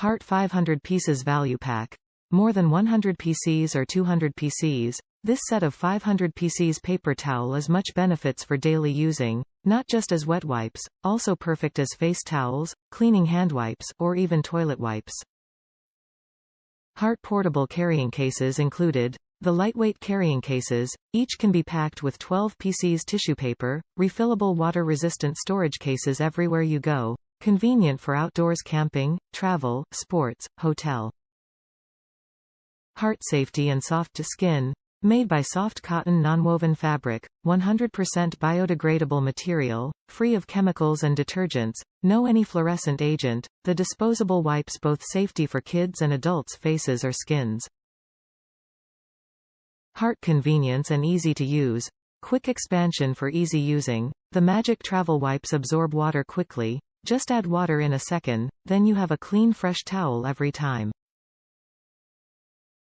Heart 500 pieces value pack. More than 100 PCs or 200 PCs. This set of 500 PCs paper towel is much benefits for daily using, not just as wet wipes, also perfect as face towels, cleaning hand wipes, or even toilet wipes. Heart portable carrying cases included. The lightweight carrying cases, each can be packed with 12 PCs tissue paper, refillable water-resistant storage cases everywhere you go, convenient for outdoors camping, travel, sports, hotel. Heart safety and soft skin. Made by soft cotton nonwoven fabric, 100% biodegradable material, free of chemicals and detergents, no any fluorescent agent, the disposable wipes both safety for kids and adults' faces or skins. Heart convenience and easy to use. Quick expansion for easy using. The magic travel wipes absorb water quickly. Just add water in a second, then you have a clean fresh towel every time.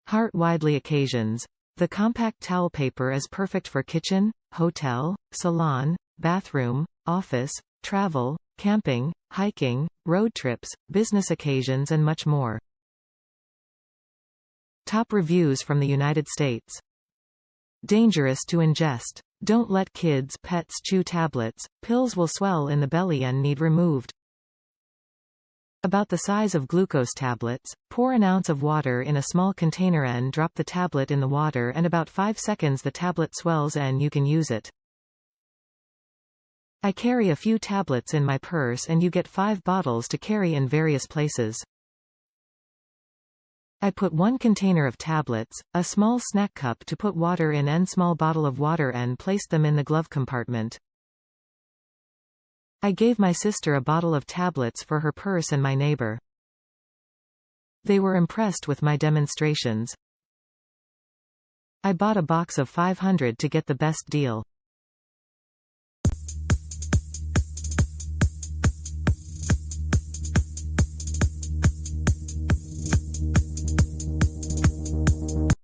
Heart widely occasions. The compact towel paper is perfect for kitchen, hotel, salon, bathroom, office, travel, camping, hiking, road trips, business occasions and much more. Top reviews from the United States. Dangerous to ingest. Don't let kids, pets chew tablets. Pills will swell in the belly and need removed. About the size of glucose tablets. Pour an ounce of water in a small container and drop the tablet in the water, and about 5 seconds the tablet swells and you can use it. I carry a few tablets in my purse and you get 5 bottles to carry in various places. I put 1 container of tablets, a small snack cup to put water in and small bottle of water and placed them in the glove compartment. I gave my sister a bottle of tablets for her purse and my neighbor. They were impressed with my demonstrations. I bought a box of 500 to get the best deal.